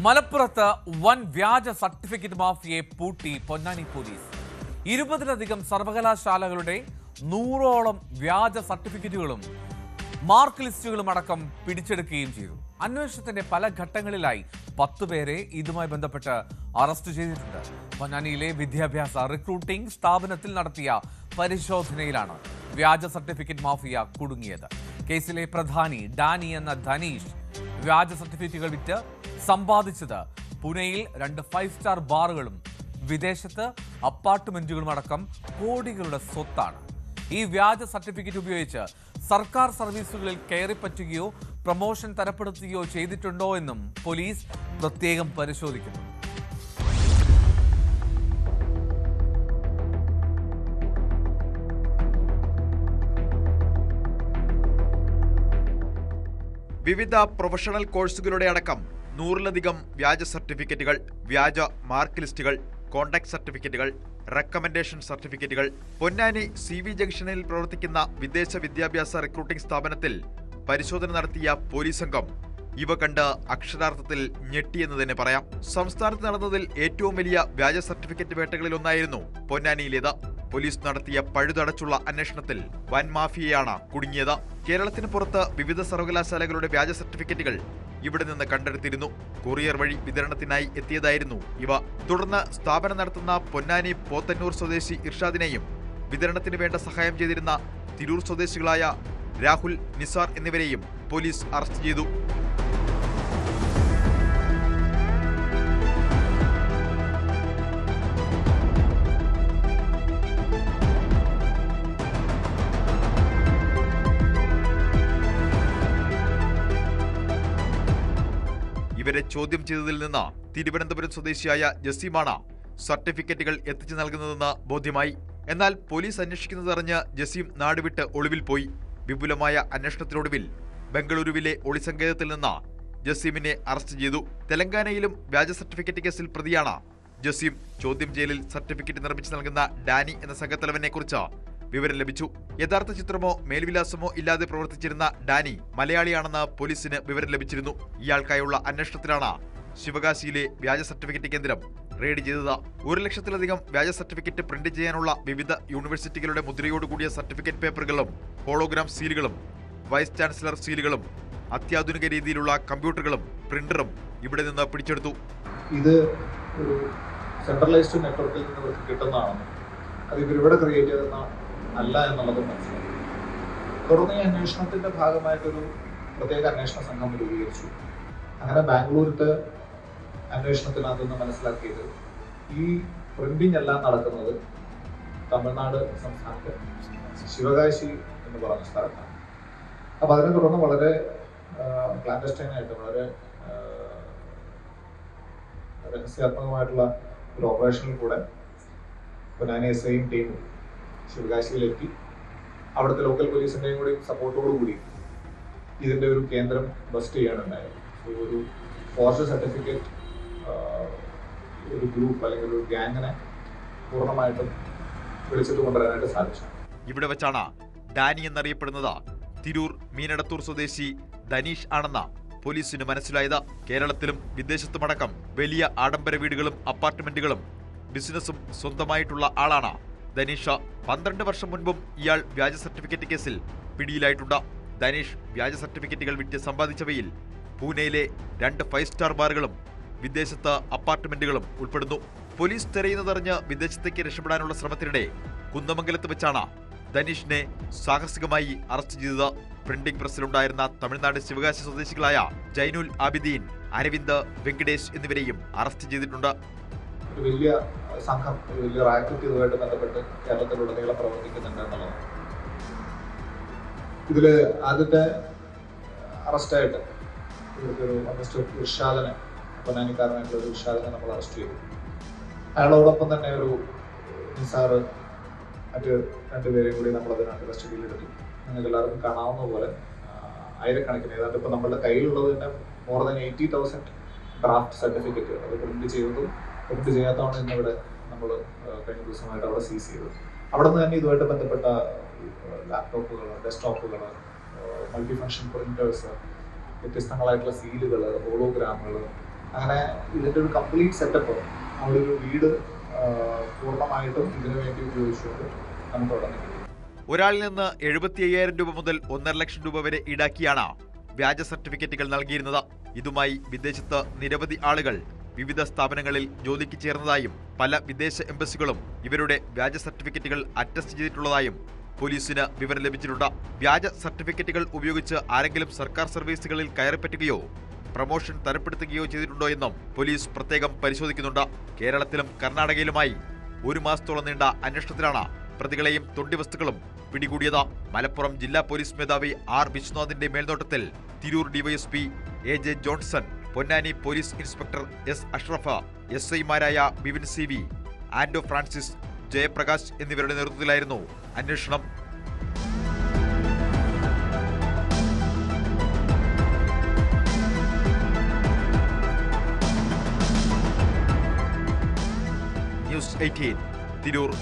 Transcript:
മലപ്പുറത്ത് വൻ വ്യാജ സർട്ടിഫിക്കറ്റ് മാഫിയയെ പൂട്ടി പൊന്നാനി പോലീസ്. 20-ലധികം സർവകലാശാലകളുടെ 100ഓളം വ്യാജ സർട്ടിഫിക്കറ്റുകളും മാർക്ക് ലിസ്റ്റുകളും അടക്കം പിടിച്ചെടുക്കുകയും ചെയ്തു. അന്വേഷണത്തിന്റെ പല ഘട്ടങ്ങളിലായി 10 പേരെ ഇതുമായി ബന്ധപ്പെട്ട് അറസ്റ്റ് ചെയ്തിട്ടുണ്ട്. പൊന്നാനിയിലെ വിദ്യാഭ്യാസ റിക്രൂട്ടിംഗ് സ്ഥാപനത്തിൽ നടത്തിയ പരിശോധനയിലാണ് വ്യാജ സർട്ടിഫിക്കറ്റ് മാഫിയ കുടുങ്ങിയത്. കേസിലെ പ്രധാനി ഡാനി എന്ന ധനീഷ് വ്യാജ സർട്ടിഫിക്കറ്റുകൾ വിറ്റ് സമ്പാദിച്ചത് പൂനെയിൽ 2 5 സ്റ്റാർ ബാറുകളും വിദേശത്ത് അപ്പാർട്ട്മെന്റുകളും അടക്കം കോടികളുടെ സ്വത്താണ്. ഈ വ്യാജ സർട്ടിഫിക്കറ്റ് ഉപയോഗിച്ച് സർക്കാർ സർവീസുകളിൽ കയറിപ്പറ്റുകയോ പ്രമോഷൻ തരപ്പെടുത്തുകയോ ചെയ്തിട്ടുണ്ടോ എന്നും പോലീസ് പ്രത്യേകം പരിശോധിക്കുന്നു. വിവിധ പ്രൊഫഷണൽ കോഴ്സുകളുടെ അടക്കം 100-ലധികം വ്യാജ സർട്ടിഫിക്കറ്റുകൾ, വ്യാജ മാർക്ക് ലിസ്റ്റുകൾ, കോണ്ടാക്ട് സർട്ടിഫിക്കറ്റുകൾ, റെക്കമെൻഡേഷൻ സർട്ടിഫിക്കറ്റുകൾ. പൊന്നാനി CV ജംഗ്ഷനിൽ പ്രവർത്തിക്കുന്ന വിദേശ വിദ്യാഭ്യാസ റിക്രൂട്ടിംഗ് സ്ഥാപനത്തിൽ പരിശോധന നടത്തിയ പോലീസ് സംഘം ഇവ കണ്ട് അക്ഷരാർത്ഥത്തിൽ ഞെട്ടിയെന്ന് തന്നെ പറയാം. സംസ്ഥാനത്ത് നടന്നതിൽ ഏറ്റവും വലിയ വ്യാജ സർട്ടിഫിക്കറ്റ് വേട്ടകളിലൊന്നായിരുന്നു പൊന്നാനിയിലേത്. പോലീസ് നടത്തിയ പഴുതടച്ചുള്ള അന്വേഷണത്തിൽ വൻ മാഫിയയാണ് കുടുങ്ങിയത്. കേരളത്തിന് പുറത്ത് വിവിധ സർവകലാശാലകളുടെ വ്യാജ സർട്ടിഫിക്കറ്റുകൾ ഇവിടെ നിന്ന് കണ്ടെടുത്തിരുന്നു. കൊറിയർ വഴി വിതരണത്തിനായി എത്തിയതായിരുന്നു ഇവ. തുടർന്ന് സ്ഥാപനം നടത്തുന്ന പൊന്നാനി പോത്തന്നൂർ സ്വദേശി ഇർഷാദിനെയും വിതരണത്തിന് വേണ്ട സഹായം ചെയ്തിരുന്ന തിരൂർ സ്വദേശികളായ രാഹുൽ, നിസാർ എന്നിവരെയും പോലീസ് അറസ്റ്റ് ചെയ്തു. ഇവരെ ചോദ്യം ചെയ്തതിൽ നിന്ന് തിരുവനന്തപുരം സ്വദേശിയായ ജസീമാണ് സർട്ടിഫിക്കറ്റുകൾ എത്തിച്ചു നൽകുന്നതെന്ന് ബോധ്യമായി. എന്നാൽ പോലീസ് അന്വേഷിക്കുന്നതറിഞ്ഞ് ജസീം നാടുവിട്ട് ഒളിവിൽ പോയി. വിപുലമായ അന്വേഷണത്തിനൊടുവിൽ ബംഗളൂരുവിലെ ഒളിസങ്കേതത്തിൽ നിന്ന് ജസീമിനെ അറസ്റ്റ് ചെയ്തു. തെലങ്കാനയിലും വ്യാജ സർട്ടിഫിക്കറ്റ് കേസിൽ പ്രതിയാണ് ജസീം. ചോദ്യം ചെയ്യലിൽ സർട്ടിഫിക്കറ്റ് നിർമ്മിച്ചു നൽകുന്ന ഡാനി എന്ന സംഘത്തലവനെ കുറിച്ച് വിവരം ലഭിച്ചു. യഥാർത്ഥ ചിത്രമോ മേൽവിലാസമോ ഇല്ലാതെ പ്രവർത്തിച്ചിരുന്ന ഡാനി മലയാളിയാണെന്ന് പോലീസിന് വിവരം ലഭിച്ചിരുന്നു. ഇയാൾക്കായുള്ള അന്വേഷണത്തിലാണ് ശിവകാശിയിലെ വ്യാജ സർട്ടിഫിക്കറ്റ് കേന്ദ്രം റെയ്ഡ് ചെയ്തത്. 1 ലക്ഷത്തിലധികം വ്യാജ സർട്ടിഫിക്കറ്റ് പ്രിന്റ് ചെയ്യാനുള്ള വിവിധ യൂണിവേഴ്സിറ്റികളുടെ മുദ്രയോടുകൂടിയ സർട്ടിഫിക്കറ്റ് പേപ്പറുകളും ഹോളോഗ്രാം സീലുകളും വൈസ് ചാൻസലർ സീലുകളും അത്യാധുനിക രീതിയിലുള്ള കമ്പ്യൂട്ടറുകളും പ്രിന്ററും ഇവിടെ നിന്ന് പിടിച്ചെടുത്തു. ഇത് ഒരു സെൻട്രലൈസ്ഡ് നെറ്റ്വർക്കിൽ നിന്ന് കിട്ടുന്നതാണ്. അത് ഇവരിവിടെ ക്രിയേറ്റ് ചെയ്തെന്ന അല്ല എന്നുള്ളത് മനസ്സിലായി. തുടർന്ന് ഈ അന്വേഷണത്തിന്റെ ഭാഗമായിട്ടൊരു പ്രത്യേക അന്വേഷണ സംഘം രൂപീകരിച്ചു. അങ്ങനെ ബാംഗ്ലൂരിലത്തെ അന്വേഷണത്തിനകത്ത് നിന്ന് മനസ്സിലാക്കിയത് ഈ പ്രിന്റിംഗ് എല്ലാം നടക്കുന്നത് തമിഴ്നാട് സംസ്ഥാനത്തെ ശിവകാശി എന്ന് പറഞ്ഞ സ്ഥലത്താണ്. അപ്പം അതിനെ തുടർന്ന് വളരെ ക്ലാൻഡസ്റ്റൈനായിട്ട് വളരെ രഹസ്യാത്മകമായിട്ടുള്ള ഒരു ഓപ്പറേഷനിൽ കൂടെ പൊന്നാനി SIയും ടീമും ശിവകാശിയിലെത്തി അവിടുത്തെ ലോക്കൽ പോലീസിൻ്റെയും കൂടി സപ്പോർട്ടോടുകൂടി ഇതിൻ്റെ ഒരു കേന്ദ്രം ബസ്റ്റ് ചെയ്യാനുണ്ടായിരുന്നു. ഒരു ഫോർജ് സർട്ടിഫിക്കറ്റ് ഒരു ഗ്രൂപ്പ് അല്ലെങ്കിൽ ഒരു ഗ്യാങ്ങിനെ പൂർണ്ണമായിട്ടും വിളിച്ചിട്ട് കൊണ്ടുവരാനായിട്ട് സാധിച്ചു. ഇവിടെ വെച്ചാണ് ഡാനി എന്നറിയപ്പെടുന്നത് തിരൂർ മീനടത്തൂർ സ്വദേശി ധനീഷ് ആണെന്ന് പോലീസിന് മനസ്സിലായത്. കേരളത്തിലും വിദേശത്തുമടക്കം വലിയ ആഡംബര വീടുകളും അപ്പാർട്ട്മെന്റുകളും ബിസിനസ്സും സ്വന്തമായിട്ടുള്ള ആളാണ് ധനീഷ. 12 വർഷം മുൻപും ഇയാൾ വ്യാജ സർട്ടിഫിക്കറ്റ് കേസിൽ പിടിയിലായിട്ടുണ്ട്. ധനീഷ് വ്യാജ സർട്ടിഫിക്കറ്റുകൾ വിറ്റ് സമ്പാദിച്ചവയിൽ പൂനെയിലെ 2 5 സ്റ്റാർ ബാറുകളും വിദേശത്ത് അപ്പാർട്ട്മെന്റുകളും ഉൾപ്പെടുന്നു. പോലീസ് തെരയുന്നതറിഞ്ഞ് വിദേശത്തേക്ക് രക്ഷപ്പെടാനുള്ള ശ്രമത്തിനിടെ കുന്ദമംഗലത്ത് വെച്ചാണ് ധനീഷിനെ സാഹസികമായി അറസ്റ്റ് ചെയ്തത്. പ്രിന്റിംഗ് പ്രസ്സിലുണ്ടായിരുന്ന തമിഴ്നാട് ശിവകാശി സ്വദേശികളായ ജൈനുൽ ആബിദീൻ, അരവിന്ദ്, വെങ്കടേഷ് എന്നിവരെയും അറസ്റ്റ് ചെയ്തിട്ടുണ്ട്. ഒരു വലിയ സംഘം, ഒരു വലിയ റാക്കറ്റ് ഇതുമായിട്ട് ബന്ധപ്പെട്ട് കേരളത്തിലുടനീളം പ്രവർത്തിക്കുന്നുണ്ട് എന്നുള്ളതാണ്. ഇതിൽ ആദ്യത്തെ അറസ്റ്റായിട്ട് ഇവർക്കൊരു ഇർഷാദിനെ, പൊന്നാനിക്കാരനായിട്ടുള്ള ഒരു ഇർഷാദിനെ നമ്മൾ അറസ്റ്റ് ചെയ്തു. അയാളോടൊപ്പം തന്നെ ഒരു നിസാറ്, മറ്റ് 2 പേരെയും കൂടി നമ്മൾ അതിനകത്ത് കസ്റ്റഡിയിലെടുത്തു. നിങ്ങൾക്ക് എല്ലാവർക്കും കാണാവുന്ന പോലെ ആയിരക്കണക്കിന്, ഏതാണ്ട് ഇപ്പം നമ്മുടെ കയ്യിലുള്ളത് തന്നെ more than 80,000 ഡ്രാഫ്റ്റ് സർട്ടിഫിക്കറ്റ് അത് പ്രിന്റ് ചെയ്തതും പ്രിന്റ് ചെയ്യാത്തതാണ് ഇന്നിവിടെ നമ്മൾ കഴിഞ്ഞ ദിവസമായിട്ട് അവിടെ സീസ് ചെയ്തത്. അവിടെ നിന്ന് തന്നെ ഇതുമായിട്ട് ബന്ധപ്പെട്ട ലാപ്ടോപ്പുകൾ, ഡെസ്ക്ടോപ്പുകൾ, മൾട്ടി ഫങ്ഷൻ പ്രിന്റേഴ്സ്, വ്യത്യസ്തങ്ങളായിട്ടുള്ള സീലുകൾ, ഹോളോഗ്രാമുകൾ, അങ്ങനെ ഇതിൻ്റെ ഒരു കംപ്ലീറ്റ് സെറ്റപ്പ് അവിടെ ഒരു വീട് പൂർണ്ണമായിട്ടും ഇതിനു വേണ്ടി ഉപയോഗിച്ചുകൊണ്ട് നമുക്ക് അവിടെ നിൽക്കും. ഒരാളിൽ നിന്ന് 75,000 രൂപ മുതൽ 1.5 ലക്ഷം രൂപ വരെ ഈടാക്കിയാണ് വ്യാജ സർട്ടിഫിക്കറ്റുകൾ നൽകിയിരുന്നത്. ഇതുമായി വിദേശത്ത് നിരവധി ആളുകൾ വിവിധ സ്ഥാപനങ്ങളിൽ ജോലിക്ക് ചേർന്നതായും പല വിദേശ എംബസികളും ഇവരുടെ വ്യാജ സർട്ടിഫിക്കറ്റുകൾ അറ്റസ്റ്റ് ചെയ്തിട്ടുള്ളതായും പോലീസിന് വിവരം ലഭിച്ചിട്ടുണ്ട്. വ്യാജ സർട്ടിഫിക്കറ്റുകൾ ഉപയോഗിച്ച് ആരെങ്കിലും സർക്കാർ സർവീസുകളിൽ കയറിപ്പറ്റുകയോ പ്രമോഷൻ തരപ്പെടുത്തുകയോ ചെയ്തിട്ടുണ്ടോ എന്നും പോലീസ് പ്രത്യേകം പരിശോധിക്കുന്നുണ്ട്. കേരളത്തിലും കർണാടകയിലുമായി 1 മാസത്തോളം നീണ്ട അന്വേഷണത്തിലാണ് പ്രതികളെയും തൊണ്ടിവസ്തുക്കളും പിടികൂടിയത്. മലപ്പുറം ജില്ലാ പോലീസ് മേധാവി ആർ വിശ്വനാഥിന്റെ മേൽനോട്ടത്തിൽ Tirur DYSP AJ Johnson, Ponnani police inspector S Ashraf, SI-മാരായ ബിവിൻ CV, ആൻഡോ ഫ്രാൻസിസ്, ജയപ്രകാശ് എന്നിവരുടെ നേതൃത്വത്തിലായിരുന്നു അന്വേഷണം. ന്യൂസ് 18 തിരൂർ.